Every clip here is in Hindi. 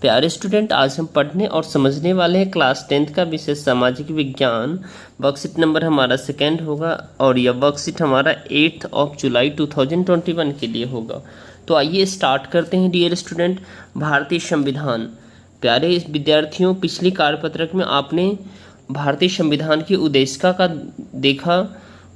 प्यारे स्टूडेंट, आज हम पढ़ने और समझने वाले हैं क्लास 10th का विषय सामाजिक विज्ञान। वर्कशीट नंबर हमारा 2 होगा और यह वर्कशीट हमारा 8 जुलाई 2021 के लिए होगा। तो आइए स्टार्ट करते हैं डियर स्टूडेंट। भारतीय संविधान। प्यारे विद्यार्थियों, पिछली कार्यपत्रक में आपने भारतीय संविधान की उद्देशिका का देखा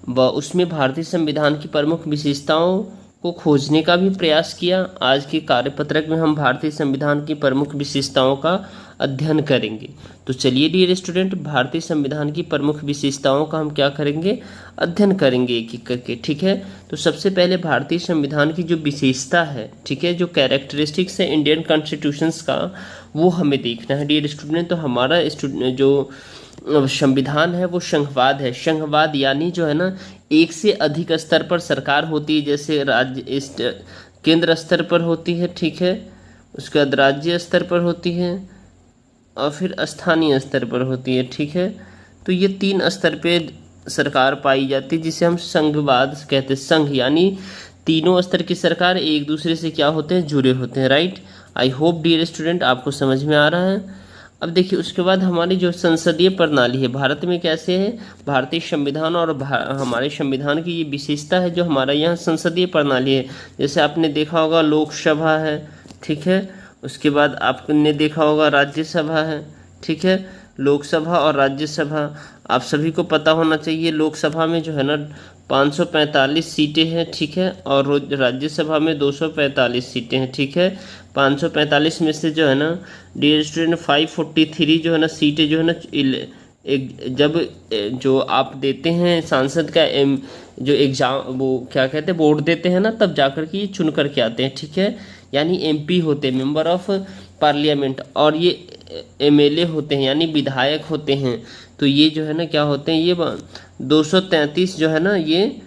व उसमें भारतीय संविधान की प्रमुख विशेषताओं को खोजने का भी प्रयास किया। आज के कार्यपत्रक में हम भारतीय संविधान की प्रमुख विशेषताओं का अध्ययन करेंगे। तो चलिए डियर स्टूडेंट, भारतीय संविधान की प्रमुख विशेषताओं का हम क्या करेंगे, अध्ययन करेंगे एक एक करके। ठीक है, तो सबसे पहले भारतीय संविधान की जो विशेषता है, ठीक है, जो कैरेक्टरिस्टिक्स है इंडियन कॉन्स्टिट्यूशंस का, वो हमें देखना है डियर स्टूडेंट। तो हमारा जो संविधान है वो संघवाद है। संघवाद यानी जो है ना, एक से अधिक स्तर पर सरकार होती है, जैसे राज्य केंद्र स्तर पर होती है, ठीक है, उसके बाद राज्य स्तर पर होती है और फिर स्थानीय स्तर पर होती है। ठीक है, तो ये 3 स्तर पे सरकार पाई जाती है, जिसे हम संघवाद कहते हैं। संघ यानी तीनों स्तर की सरकार एक दूसरे से क्या होते हैं, जुड़े होते हैं। Right, I hope dear student आपको समझ में आ रहा है। अब देखिए, उसके बाद हमारी जो संसदीय प्रणाली है भारत में कैसे है, भारतीय संविधान और हमारे संविधान की ये विशेषता है जो हमारा यहाँ संसदीय प्रणाली है। जैसे आपने देखा होगा लोकसभा है, ठीक है, उसके बाद आपने देखा होगा राज्यसभा है, ठीक है, लोकसभा और राज्यसभा आप सभी को पता होना चाहिए। लोकसभा में जो है ना 545 सीटें हैं, ठीक है, और राज्यसभा में 245 सीटें हैं, ठीक है। 545 में से जो है ना डियर स्टूडेंट 543 जो है ना सीटें जो है ना जब जो आप देते हैं सांसद का जो एग्जाम, वो क्या कहते हैं, बोर्ड देते हैं ना, तब जाकर के ये चुन करके आते हैं। ठीक है, यानी एमपी होते हैं, मेंबर ऑफ पार्लियामेंट, और ये एमएलए होते हैं यानी विधायक होते हैं। तो ये जो है ना क्या होते हैं, ये 233 जो है ना ये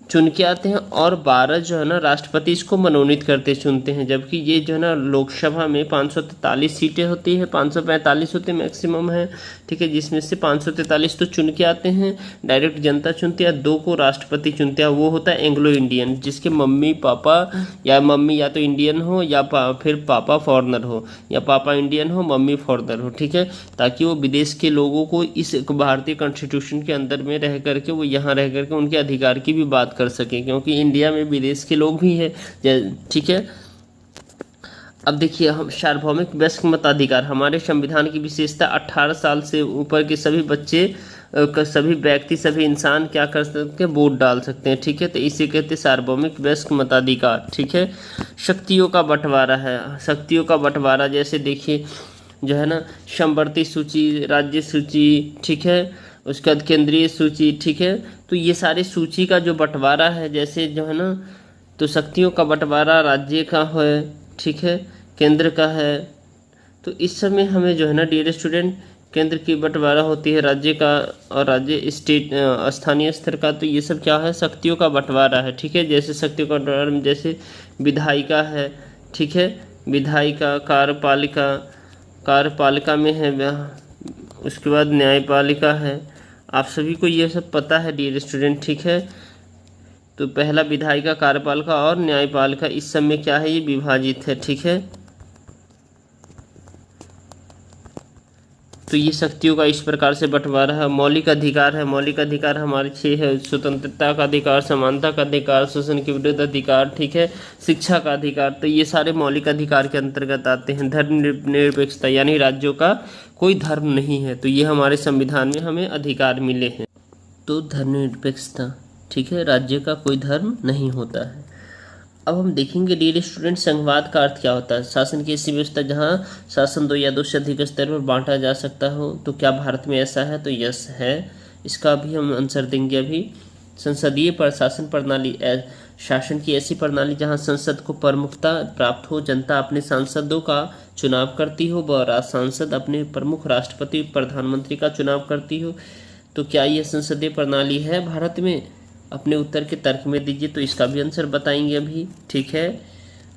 चुन के आते हैं और 12 जो है ना राष्ट्रपति इसको मनोनीत करते चुनते हैं। जबकि ये जो है ना लोकसभा में 543 सीटें होती है, 545 होते मैक्सिमम है, ठीक है, जिसमें से 543 तो चुन के आते हैं, डायरेक्ट जनता चुनती है, 2 को राष्ट्रपति चुनते हैं। वो होता है एंग्लो इंडियन, जिसके मम्मी पापा या मम्मी या तो इंडियन हो या फिर पापा फॉरनर हो, या पापा इंडियन हो मम्मी फॉरनर हो, ठीक है, ताकि वो विदेश के लोगों को इस भारतीय कॉन्स्टिट्यूशन के अंदर में रह करके वो यहाँ रह करके उनके अधिकार की भी बात कर सकें, क्योंकि इंडिया में विदेश के लोग भी हैं। ठीक है, अब देखिए, हम सार्वभौमिक वयस्क मताधिकार, हमारे संविधान की विशेषता 18 साल से ऊपर के सभी बच्चे, सभी व्यक्ति, सभी इंसान क्या कर सकते हैं, वोट डाल सकते हैं। ठीक है, तो इसे कहते हैं सार्वभौमिक वयस्क मताधिकार। ठीक है, शक्तियों का बंटवारा है, शक्तियों का बंटवारा जैसे देखिए जो है ना समवर्ती सूची, राज्य सूची, ठीक है, उसके बाद केंद्रीय सूची, ठीक है, तो ये सारे सूची का जो बंटवारा है, जैसे जो है ना, तो शक्तियों का बंटवारा राज्य का है, ठीक है, केंद्र का है। तो इस समय हमें जो है ना डियर स्टूडेंट केंद्र की बंटवारा होती है, राज्य का और राज्य स्टेट स्थानीय स्तर का। तो ये सब क्या है, शक्तियों का बंटवारा है। ठीक है, जैसे शक्तियों का बंटवारा में जैसे विधायिका है, ठीक है, विधायिका, कार्यपालिका, कार्यपालिका में है, उसके बाद न्यायपालिका है। आप सभी को ये सब पता है डियर स्टूडेंट, ठीक है। तो पहला विधायिका, कार्यपालिका और न्यायपालिका, इस सब में क्या है, ये विभाजित है। ठीक है, तो ये शक्तियों का इस प्रकार से बंटवारा है। मौलिक अधिकार है, मौलिक अधिकार हमारे 6 है, स्वतंत्रता का अधिकार, समानता का अधिकार, शोषण के विरुद्ध अधिकार, ठीक है, शिक्षा का अधिकार। तो ये सारे मौलिक अधिकार के अंतर्गत आते हैं। धर्मनिरपेक्षता यानी राज्यों का कोई धर्म नहीं है, तो ये हमारे संविधान में हमें अधिकार मिले हैं। तो धर्मनिरपेक्षता, ठीक है, राज्य का कोई धर्म नहीं होता है। अब हम देखेंगे डियर स्टूडेंट संघवाद का अर्थ क्या होता है। शासन की ऐसी व्यवस्था जहां शासन 2 या 2 से अधिक स्तर पर बांटा जा सकता हो। तो क्या भारत में ऐसा है, तो यस है, इसका भी हम आंसर देंगे अभी। संसदीय प्रशासन प्रणाली, शासन की ऐसी प्रणाली जहां संसद को प्रमुखता प्राप्त हो, जनता अपने सांसदों का चुनाव करती हो व सांसद अपने प्रमुख राष्ट्रपति प्रधानमंत्री का चुनाव करती हो। तो क्या यह संसदीय प्रणाली है भारत में? अपने उत्तर के तर्क में दीजिए, तो इसका भी आंसर बताएंगे अभी। ठीक है,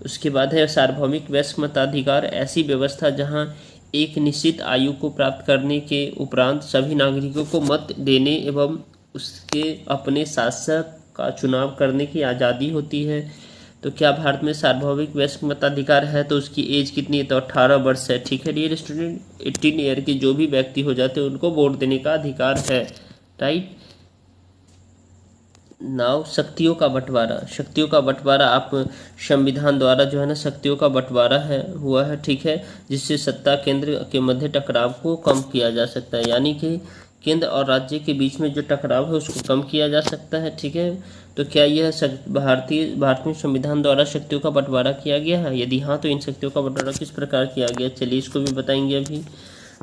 उसके बाद है सार्वभौमिक वयस्क मताधिकार, ऐसी व्यवस्था जहां एक निश्चित आयु को प्राप्त करने के उपरांत सभी नागरिकों को मत देने एवं उसके अपने शासक का चुनाव करने की आज़ादी होती है। तो क्या भारत में सार्वभौमिक वयस्क मताधिकार है? तो उसकी एज कितनी है? तो 18 वर्ष है। ठीक है डियर स्टूडेंट, 18 ईयर के जो भी व्यक्ति हो जाते हैं उनको वोट देने का अधिकार है। राइट नाउ शक्तियों का बंटवारा। शक्तियों का बंटवारा आप संविधान द्वारा जो है ना शक्तियों का बंटवारा है हुआ है। ठीक है, जिससे सत्ता केंद्र के मध्य टकराव को कम किया जा सकता है, यानी कि केंद्र और राज्य के बीच में जो टकराव है उसको कम किया जा सकता है। ठीक है, तो क्या यह भारत में संविधान द्वारा शक्तियों का बंटवारा किया गया है? यदि हाँ तो इन शक्तियों का बंटवारा किस प्रकार किया गया? चलिए इसको भी बताएंगे अभी।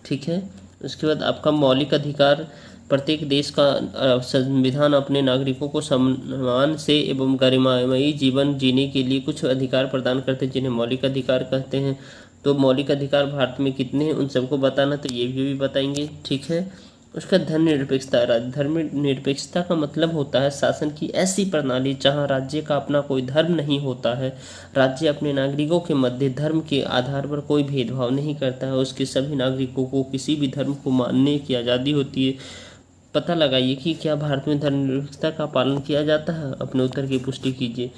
ठीक है, उसके बाद आपका मौलिक अधिकार। प्रत्येक देश का संविधान अपने नागरिकों को सम्मान से एवं गरिमामयी जीवन जीने के लिए कुछ अधिकार प्रदान करते हैं जिन्हें मौलिक अधिकार कहते हैं। तो मौलिक अधिकार भारत में कितने हैं उन सबको बताना, तो ये भी बताएंगे। ठीक है, उसका धर्मनिरपेक्षता। धर्मनिरपेक्षता का मतलब होता है शासन की ऐसी प्रणाली जहां राज्य का अपना कोई धर्म नहीं होता है। राज्य अपने नागरिकों के मध्य धर्म के आधार पर कोई भेदभाव नहीं करता है, उसके सभी नागरिकों को किसी भी धर्म को मानने की आज़ादी होती है। पता लगाइए कि क्या भारत में धर्मनिरपेक्षता का पालन किया जाता है? अपने उत्तर की पुष्टि कीजिए।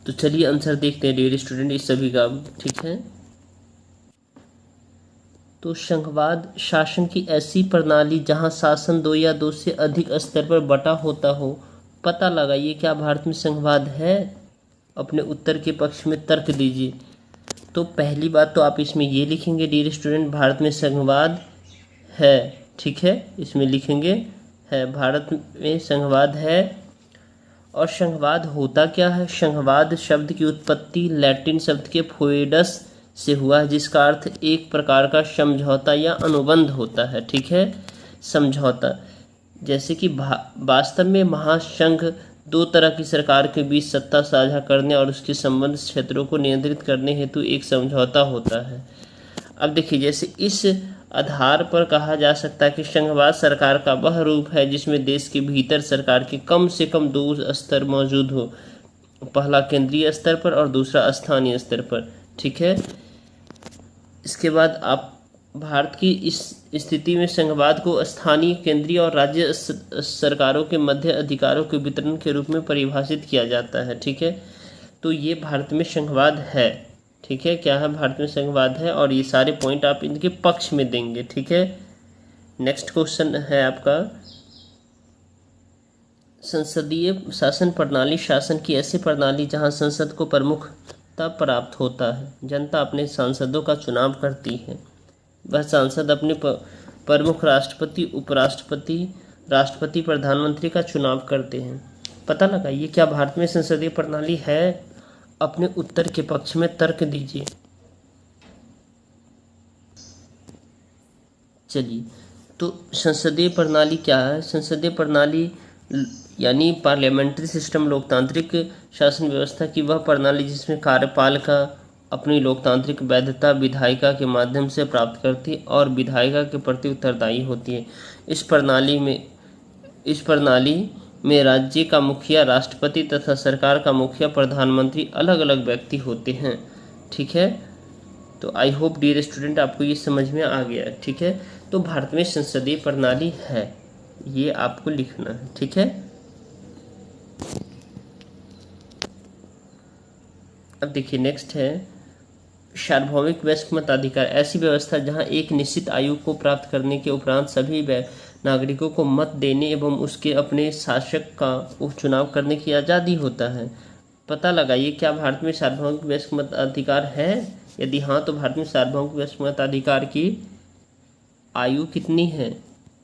तो चलिए आंसर देखते हैं डियर स्टूडेंट इस सभी का। ठीक है, तो संघवाद शासन की ऐसी प्रणाली जहां शासन दो या दो से अधिक स्तर पर बटा होता हो। पता लगाइए क्या भारत में संघवाद है? अपने उत्तर के पक्ष में तर्क दीजिए। तो पहली बात तो आप इसमें ये लिखेंगे डियर स्टूडेंट, भारत में संघवाद है। ठीक है, इसमें लिखेंगे है, भारत में संघवाद है। और संघवाद होता क्या है? संघवाद शब्द की उत्पत्ति लैटिन शब्द के फोएडस से हुआ है, जिसका अर्थ एक प्रकार का समझौता या अनुबंध होता है। ठीक है, समझौता। जैसे कि वास्तव में महासंघ दो तरह की सरकार के बीच सत्ता साझा करने और उसके संबंध क्षेत्रों को नियंत्रित करने हेतु एक समझौता होता है। अब देखिए, जैसे इस आधार पर कहा जा सकता है कि संघवाद सरकार का वह रूप है जिसमें देश के भीतर सरकार के कम से कम दो स्तर मौजूद हो, पहला केंद्रीय स्तर पर और दूसरा स्थानीय स्तर पर। ठीक है, इसके बाद आप भारत की इस स्थिति में संघवाद को स्थानीय, केंद्रीय और राज्य सरकारों के मध्य अधिकारों के वितरण के रूप में परिभाषित किया जाता है। ठीक है, तो ये भारत में संघवाद है। ठीक है, क्या है? भारत में संघवाद है और ये सारे पॉइंट आप इनके पक्ष में देंगे। ठीक है, नेक्स्ट क्वेश्चन है आपका, संसदीय शासन प्रणाली। शासन की ऐसी प्रणाली जहां संसद को प्रमुखता प्राप्त होता है, जनता अपने सांसदों का चुनाव करती है, वह सांसद अपने प्रमुख राष्ट्रपति, उपराष्ट्रपति, राष्ट्रपति, प्रधानमंत्री का चुनाव करते हैं। पता लगाइए क्या भारत में संसदीय प्रणाली है? अपने उत्तर के पक्ष में तर्क दीजिए। चलिए, तो संसदीय प्रणाली क्या है? संसदीय प्रणाली यानी पार्लियामेंट्री सिस्टम, लोकतांत्रिक शासन व्यवस्था की वह प्रणाली जिसमें कार्यपालिका अपनी लोकतांत्रिक वैधता विधायिका के माध्यम से प्राप्त करती है और विधायिका के प्रति उत्तरदायी होती है। इस प्रणाली में राज्य का मुखिया राष्ट्रपति तथा सरकार का मुखिया प्रधानमंत्री अलग अलग व्यक्ति होते हैं। ठीक है, तो आई होप डियर स्टूडेंट आपको ये समझ में आ गया है। ठीक है, तो भारत में संसदीय प्रणाली है, ये आपको लिखना है। ठीक है, अब देखिए नेक्स्ट है सार्वभौमिक वयस्क मताधिकार। ऐसी व्यवस्था जहां एक निश्चित आयु को प्राप्त करने के उपरांत सभी नागरिकों को मत देने एवं उसके अपने शासक का उपचुनाव करने की आज़ादी होता है। पता लगाइए क्या भारत में सार्वभौमिक वयस्क मताधिकार है? यदि हाँ तो भारत में सार्वभौमिक वयस्क मताधिकार की आयु कितनी है?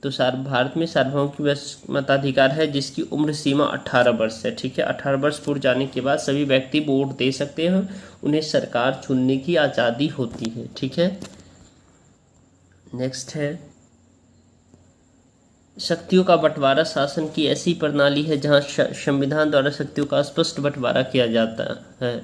तो भारत में सार्वभौमिक वयस्क मताधिकार है जिसकी उम्र सीमा 18 वर्ष है। ठीक है, 18 वर्ष पूर्ण जाने के बाद सभी व्यक्ति वोट दे सकते हैं, उन्हें सरकार चुनने की आज़ादी होती है। ठीक है, नेक्स्ट है शक्तियों का बंटवारा। शासन की ऐसी प्रणाली है जहां संविधान द्वारा शक्तियों का स्पष्ट बंटवारा किया जाता है,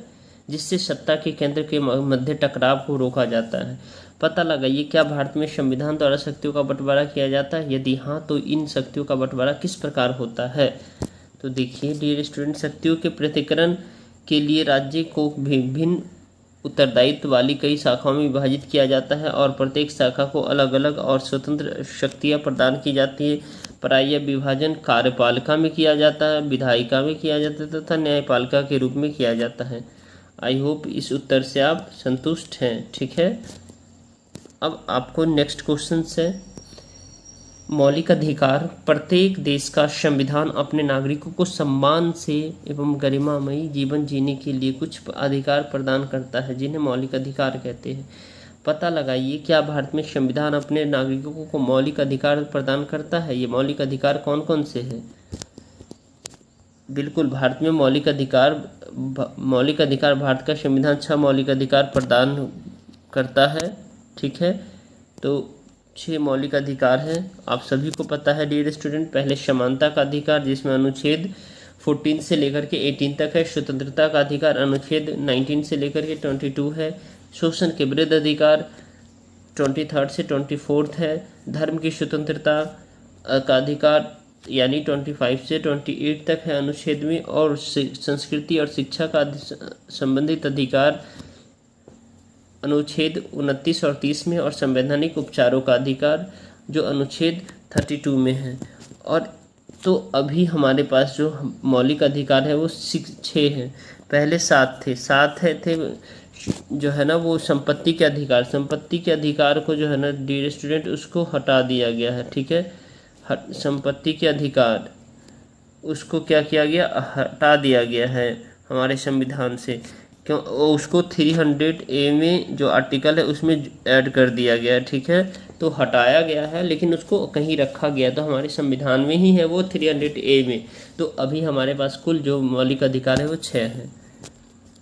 जिससे सत्ता के केंद्र के मध्य टकराव को रोका जाता है। पता लगाइए क्या भारत में संविधान द्वारा शक्तियों का बंटवारा किया जाता है? यदि हाँ तो इन शक्तियों का बंटवारा किस प्रकार होता है? तो देखिए डियर स्टूडेंट, शक्तियों के पृथक्करण के लिए राज्य को विभिन्न उत्तरदायित्व वाली कई शाखाओं में विभाजित किया जाता है और प्रत्येक शाखा को अलग अलग और स्वतंत्र शक्तियाँ प्रदान की जाती है। प्राय यह विभाजन कार्यपालिका में किया जाता है, विधायिका में किया जाता है तथा न्यायपालिका के रूप में किया जाता है। आई होप इस उत्तर से आप संतुष्ट हैं। ठीक है, अब आपको नेक्स्ट क्वेश्चन है, मौलिक अधिकार। प्रत्येक देश का संविधान अपने नागरिकों को सम्मान से एवं गरिमामयी जीवन जीने के लिए कुछ अधिकार प्रदान करता है, जिन्हें मौलिक अधिकार कहते हैं। पता लगाइए, क्या भारत में संविधान अपने नागरिकों को मौलिक अधिकार प्रदान करता है? ये मौलिक अधिकार कौन कौन से हैं? बिल्कुल, भारत में मौलिक अधिकार भारत का संविधान 6 मौलिक अधिकार प्रदान करता है। ठीक है, तो 6 मौलिक अधिकार हैं, आप सभी को पता है डियर स्टूडेंट। पहले समानता का अधिकार, जिसमें अनुच्छेद 14 से लेकर के 18 तक है। स्वतंत्रता का अधिकार अनुच्छेद 19 से लेकर के 22 है। शोषण के विरुद्ध अधिकार 23 से 24 है। धर्म की स्वतंत्रता का अधिकार यानी 25 से 28 तक है अनुच्छेद में। और संस्कृति और शिक्षा का संबंधित अधिकार अनुच्छेद 29 और 30 में, और संवैधानिक उपचारों का अधिकार जो अनुच्छेद 32 में है। और तो अभी हमारे पास जो मौलिक अधिकार है वो 6 हैं। पहले 7 थे। जो है ना वो संपत्ति के अधिकार को जो है ना डियर स्टूडेंट उसको हटा दिया गया है। ठीक है, संपत्ति के अधिकार उसको क्या किया गया, हटा दिया गया है हमारे संविधान से। क्यों? उसको 300A में जो आर्टिकल है उसमें ऐड कर दिया गया है। ठीक है, तो हटाया गया है लेकिन उसको कहीं रखा गया, तो हमारे संविधान में ही है वो 300A में। तो अभी हमारे पास कुल जो मौलिक अधिकार है वो 6 हैं,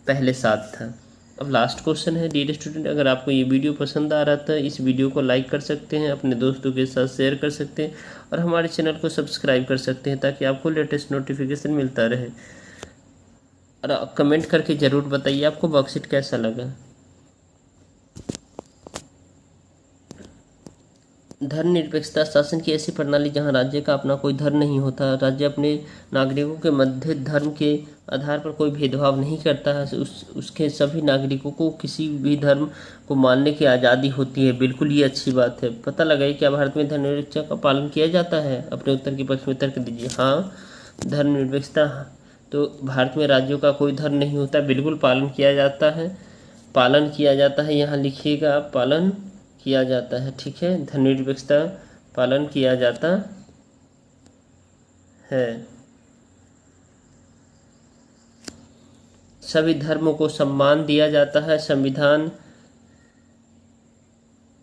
पहले 7 था। अब लास्ट क्वेश्चन है डियर स्टूडेंट, अगर आपको ये वीडियो पसंद आ रहा था इस वीडियो को लाइक कर सकते हैं, अपने दोस्तों के साथ शेयर कर सकते हैं और हमारे चैनल को सब्सक्राइब कर सकते हैं ताकि आपको लेटेस्ट नोटिफिकेशन मिलता रहे। और कमेंट करके ज़रूर बताइए आपको वर्कशीट कैसा लगा। धर्मनिरपेक्षता शासन की ऐसी प्रणाली जहां राज्य का अपना कोई धर्म नहीं होता, राज्य अपने नागरिकों के मध्य धर्म के आधार पर कोई भेदभाव नहीं करता है, उसके सभी नागरिकों को किसी भी धर्म को मानने की आज़ादी होती है। बिल्कुल ये अच्छी बात है। पता लगाइए क्या भारत में धर्मनिरपेक्षता का पालन किया जाता है? अपने उत्तर के पक्ष में तर्क दीजिए। हाँ, धर्मनिरपेक्षता, तो भारत में राज्यों का कोई धर्म नहीं होता, बिल्कुल पालन किया जाता है। यहाँ लिखिएगा, पालन किया जाता है। ठीक है, धर्मनिरपेक्षता पालन किया जाता है। सभी धर्मों को सम्मान दिया जाता है। संविधान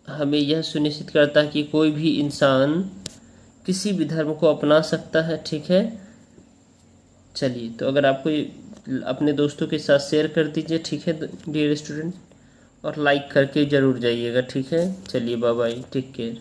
हमें यह सुनिश्चित करता है कि कोई भी इंसान किसी भी धर्म को अपना सकता है। ठीक है, चलिए, तो अगर आपको अपने दोस्तों के साथ शेयर कर दीजिए। ठीक है डियर स्टूडेंट, और लाइक करके ज़रूर जाइएगा। ठीक है, चलिए, बाय बाय, टेक केयर।